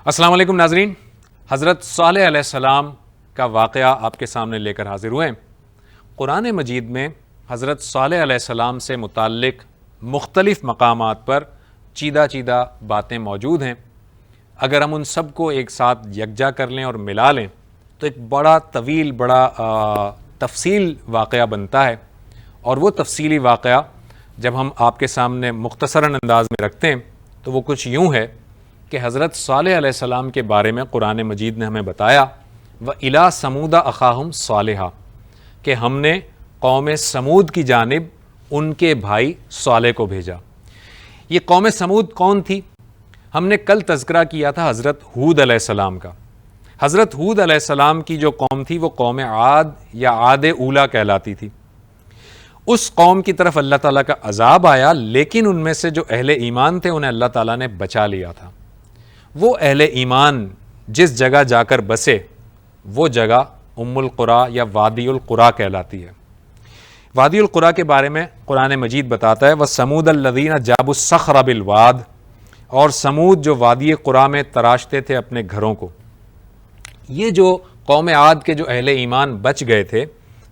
السلام علیکم ناظرین، حضرت صالح علیہ السلام کا واقعہ آپ کے سامنے لے کر حاضر ہوئے ہیں۔ قرآن مجید میں حضرت صالح علیہ السلام سے متعلق مختلف مقامات پر چیدہ باتیں موجود ہیں۔ اگر ہم ان سب کو ایک ساتھ یکجا کر لیں اور ملا لیں تو ایک بڑا طویل تفصیل واقعہ بنتا ہے، اور وہ تفصیلی واقعہ جب ہم آپ کے سامنے مختصراً انداز میں رکھتے ہیں تو وہ کچھ یوں ہے کہ حضرت صالح علیہ السلام کے بارے میں قرآن مجید نے ہمیں بتایا وَإِلَىٰ ثَمُودَ أَخَاهُمْ صَالِحًا، کہ ہم نے قوم سمود کی جانب ان کے بھائی صالح کو بھیجا۔ یہ قوم سمود کون تھی؟ ہم نے کل تذکرہ کیا تھا حضرت ہود علیہ السلام کا۔ حضرت ہود علیہ السلام کی جو قوم تھی وہ قوم عاد یا عاد اولا کہلاتی تھی۔ اس قوم کی طرف اللہ تعالیٰ کا عذاب آیا، لیکن ان میں سے جو اہل ایمان تھے انہیں اللہ تعالیٰ نے بچا لیا تھا۔ وہ اہل ایمان جس جگہ جا کر بسے وہ جگہ ام القریٰ یا وادی القریٰ کہلاتی ہے۔ وادی القریٰ کے بارے میں قرآن مجید بتاتا ہے وَثَمُودَ الَّذِينَ جَابُوا الصَّخْرَ بِالْوَادِ، اور سمود جو وادی قریٰ میں تراشتے تھے اپنے گھروں کو۔ یہ جو قوم عاد کے جو اہل ایمان بچ گئے تھے،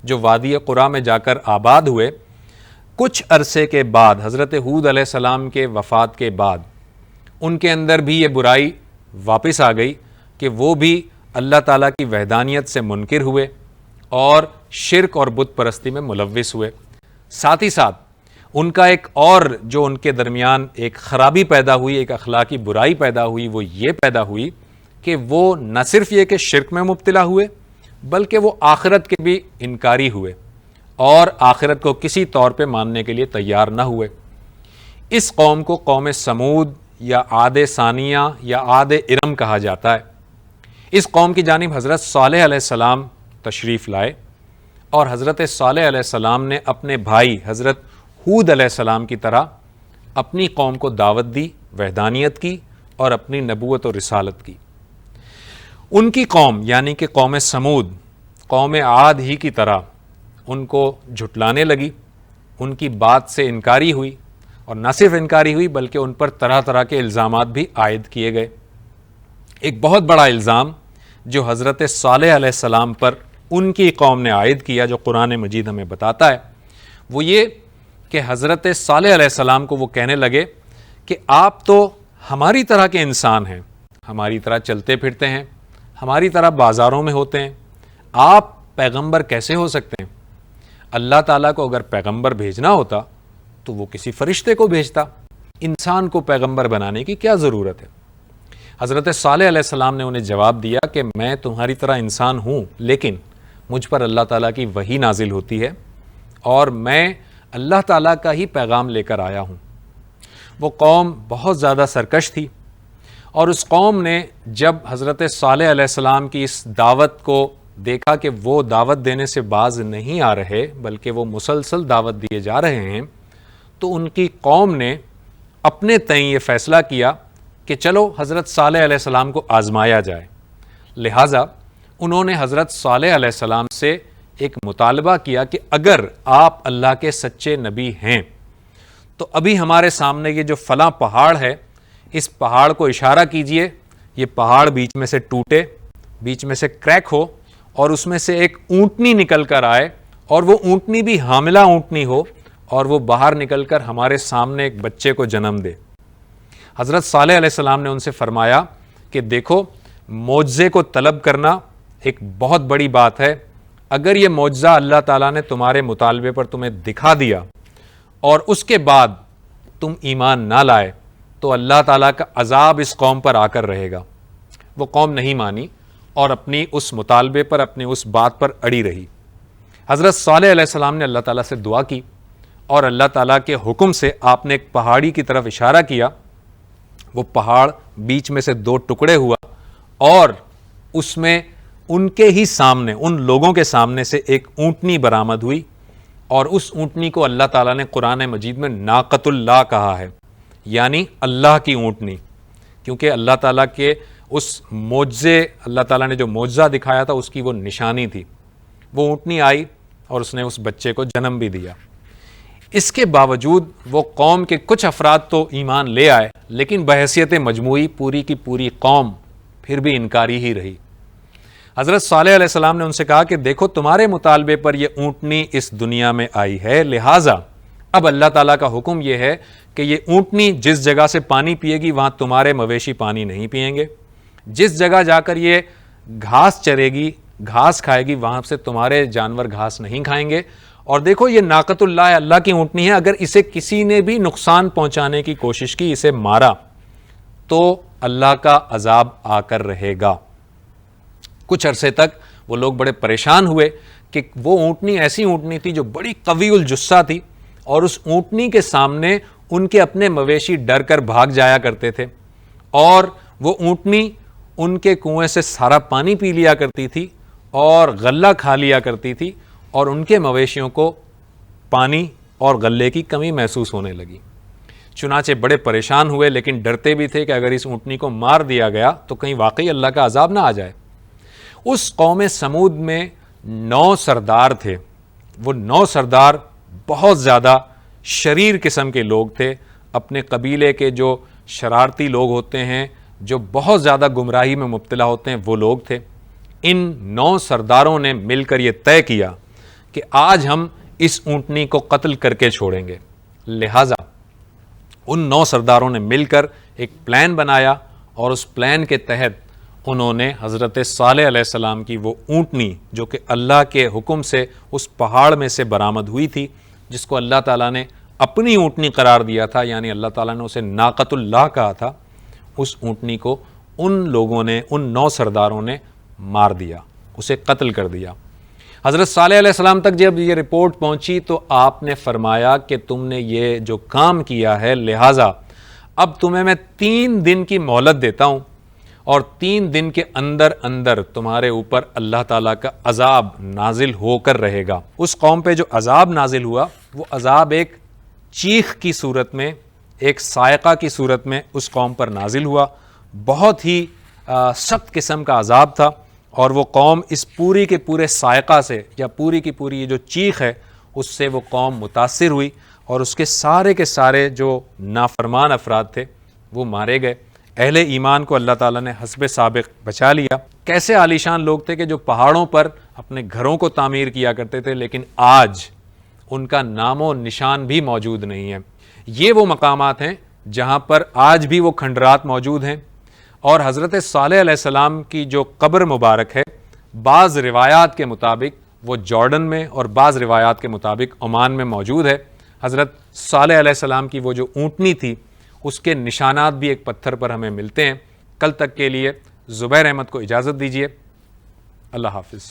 جو وادی قریٰ میں جا کر آباد ہوئے، کچھ عرصے کے بعد حضرت ہود علیہ السلام کے وفات کے بعد ان کے اندر بھی یہ برائی واپس آ گئی کہ وہ بھی اللہ تعالیٰ کی وحدانیت سے منکر ہوئے اور شرک اور بت پرستی میں ملوث ہوئے۔ ساتھ ہی ساتھ ان کا ایک اور جو ان کے درمیان ایک خرابی پیدا ہوئی، ایک اخلاقی برائی پیدا ہوئی، وہ یہ پیدا ہوئی کہ وہ نہ صرف یہ کہ شرک میں مبتلا ہوئے بلکہ وہ آخرت کے بھی انکاری ہوئے اور آخرت کو کسی طور پہ ماننے کے لیے تیار نہ ہوئے۔ اس قوم کو قوم سمود یا عاد ثانیہ یا عاد ارم کہا جاتا ہے۔ اس قوم کی جانب حضرت صالح علیہ السلام تشریف لائے، اور حضرت صالح علیہ السلام نے اپنے بھائی حضرت ہود علیہ السلام کی طرح اپنی قوم کو دعوت دی، وحدانیت کی اور اپنی نبوت و رسالت کی۔ ان کی قوم یعنی کہ قوم سمود قوم عاد ہی کی طرح ان کو جھٹلانے لگی، ان کی بات سے انکاری ہوئی، اور نہ صرف انکاری ہوئی بلکہ ان پر طرح طرح کے الزامات بھی عائد کیے گئے۔ ایک بہت بڑا الزام جو حضرت صالح علیہ السلام پر ان کی قوم نے عائد کیا، جو قرآن مجید ہمیں بتاتا ہے، وہ یہ کہ حضرت صالح علیہ السلام کو وہ کہنے لگے کہ آپ تو ہماری طرح کے انسان ہیں، ہماری طرح چلتے پھرتے ہیں، ہماری طرح بازاروں میں ہوتے ہیں، آپ پیغمبر کیسے ہو سکتے ہیں؟ اللہ تعالیٰ کو اگر پیغمبر بھیجنا ہوتا تو وہ کسی فرشتے کو بھیجتا، انسان کو پیغمبر بنانے کی کیا ضرورت ہے؟ حضرت صالح علیہ السلام نے انہیں جواب دیا کہ میں تمہاری طرح انسان ہوں، لیکن مجھ پر اللہ تعالیٰ کی وحی نازل ہوتی ہے اور میں اللہ تعالیٰ کا ہی پیغام لے کر آیا ہوں۔ وہ قوم بہت زیادہ سرکش تھی، اور اس قوم نے جب حضرت صالح علیہ السلام کی اس دعوت کو دیکھا کہ وہ دعوت دینے سے باز نہیں آ رہے بلکہ وہ مسلسل دعوت دیے جا رہے ہیں، تو ان کی قوم نے اپنے تئیں یہ فیصلہ کیا کہ چلو حضرت صالح علیہ السلام کو آزمایا جائے۔ لہٰذا انہوں نے حضرت صالح علیہ السلام سے ایک مطالبہ کیا کہ اگر آپ اللہ کے سچے نبی ہیں تو ابھی ہمارے سامنے یہ جو فلاں پہاڑ ہے، اس پہاڑ کو اشارہ کیجئے، یہ پہاڑ بیچ میں سے ٹوٹے، بیچ میں سے کریک ہو، اور اس میں سے ایک اونٹنی نکل کر آئے، اور وہ اونٹنی بھی حاملہ اونٹنی ہو، اور وہ باہر نکل کر ہمارے سامنے ایک بچے کو جنم دے۔ حضرت صالح علیہ السلام نے ان سے فرمایا کہ دیکھو، معجزے کو طلب کرنا ایک بہت بڑی بات ہے۔ اگر یہ معجزہ اللہ تعالیٰ نے تمہارے مطالبے پر تمہیں دکھا دیا اور اس کے بعد تم ایمان نہ لائے تو اللہ تعالیٰ کا عذاب اس قوم پر آ کر رہے گا۔ وہ قوم نہیں مانی اور اپنی اس مطالبے پر، اپنی اس بات پر اڑی رہی۔ حضرت صالح علیہ السلام نے اللہ تعالیٰ سے دعا کی، اور اللہ تعالیٰ کے حکم سے آپ نے ایک پہاڑی کی طرف اشارہ کیا۔ وہ پہاڑ بیچ میں سے دو ٹکڑے ہوا، اور اس میں ان کے ہی سامنے، ان لوگوں کے سامنے سے ایک اونٹنی برآمد ہوئی، اور اس اونٹنی کو اللہ تعالیٰ نے قرآن مجید میں ناقۃ اللہ کہا ہے، یعنی اللہ کی اونٹنی، کیونکہ اللہ تعالیٰ کے اس معجزے، اللہ تعالیٰ نے جو معجزہ دکھایا تھا اس کی وہ نشانی تھی۔ وہ اونٹنی آئی اور اس نے اس بچے کو جنم بھی دیا۔ اس کے باوجود وہ قوم کے کچھ افراد تو ایمان لے آئے، لیکن بحیثیت مجموعی پوری کی پوری قوم پھر بھی انکاری ہی رہی۔ حضرت صالح علیہ السلام نے ان سے کہا کہ دیکھو تمہارے مطالبے پر یہ اونٹنی اس دنیا میں آئی ہے، لہٰذا اب اللہ تعالیٰ کا حکم یہ ہے کہ یہ اونٹنی جس جگہ سے پانی پیے گی وہاں تمہارے مویشی پانی نہیں پئیں گے، جس جگہ جا کر یہ گھاس چرے گی، گھاس کھائے گی، وہاں سے تمہارے جانور گھاس نہیں کھائیں گے۔ اور دیکھو یہ ناقۃ اللہ اللہ کی اونٹنی ہے، اگر اسے کسی نے بھی نقصان پہنچانے کی کوشش کی، اسے مارا تو اللہ کا عذاب آ کر رہے گا۔ کچھ عرصے تک وہ لوگ بڑے پریشان ہوئے کہ وہ اونٹنی ایسی اونٹنی تھی جو بڑی قوی الجثہ تھی، اور اس اونٹنی کے سامنے ان کے اپنے مویشی ڈر کر بھاگ جایا کرتے تھے، اور وہ اونٹنی ان کے کنویں سے سارا پانی پی لیا کرتی تھی اور غلہ کھا لیا کرتی تھی، اور ان کے مویشیوں کو پانی اور غلے کی کمی محسوس ہونے لگی۔ چنانچہ بڑے پریشان ہوئے، لیکن ڈرتے بھی تھے کہ اگر اس اونٹنی کو مار دیا گیا تو کہیں واقعی اللہ کا عذاب نہ آ جائے۔ اس قوم سمود میں 9 سردار تھے۔ وہ 9 سردار بہت زیادہ شریر قسم کے لوگ تھے، اپنے قبیلے کے جو شرارتی لوگ ہوتے ہیں، جو بہت زیادہ گمراہی میں مبتلا ہوتے ہیں، وہ لوگ تھے۔ ان 9 سرداروں نے مل کر یہ طے کیا کہ آج ہم اس اونٹنی کو قتل کر کے چھوڑیں گے۔ لہٰذا ان 9 سرداروں نے مل کر ایک پلان بنایا، اور اس پلان کے تحت انہوں نے حضرت صالح علیہ السلام کی وہ اونٹنی جو کہ اللہ کے حکم سے اس پہاڑ میں سے برآمد ہوئی تھی، جس کو اللہ تعالیٰ نے اپنی اونٹنی قرار دیا تھا، یعنی اللہ تعالیٰ نے اسے ناقۃ اللہ کہا تھا، اس اونٹنی کو ان لوگوں نے، ان 9 سرداروں نے مار دیا، اسے قتل کر دیا۔ حضرت صالح علیہ السلام تک جب یہ رپورٹ پہنچی تو آپ نے فرمایا کہ تم نے یہ جو کام کیا ہے، لہٰذا اب تمہیں میں 3 دن کی مہلت دیتا ہوں، اور 3 دن کے اندر اندر تمہارے اوپر اللہ تعالیٰ کا عذاب نازل ہو کر رہے گا۔ اس قوم پہ جو عذاب نازل ہوا، وہ عذاب ایک چیخ کی صورت میں، ایک صاعقہ کی صورت میں اس قوم پر نازل ہوا۔ بہت ہی سخت قسم کا عذاب تھا، اور وہ قوم اس پوری کے پورے صاعقہ سے، یا پوری کی پوری یہ جو چیخ ہے، اس سے وہ قوم متاثر ہوئی، اور اس کے سارے جو نافرمان افراد تھے وہ مارے گئے۔ اہل ایمان کو اللہ تعالیٰ نے حسب سابق بچا لیا۔ کیسے عالیشان لوگ تھے کہ جو پہاڑوں پر اپنے گھروں کو تعمیر کیا کرتے تھے، لیکن آج ان کا نام و نشان بھی موجود نہیں ہے۔ یہ وہ مقامات ہیں جہاں پر آج بھی وہ کھنڈرات موجود ہیں، اور حضرت صالح علیہ السلام کی جو قبر مبارک ہے، بعض روایات کے مطابق وہ جارڈن میں، اور بعض روایات کے مطابق عمان میں موجود ہے۔ حضرت صالح علیہ السلام کی وہ جو اونٹنی تھی، اس کے نشانات بھی ایک پتھر پر ہمیں ملتے ہیں۔ کل تک کے لیے زبیر احمد کو اجازت دیجیے۔ اللہ حافظ۔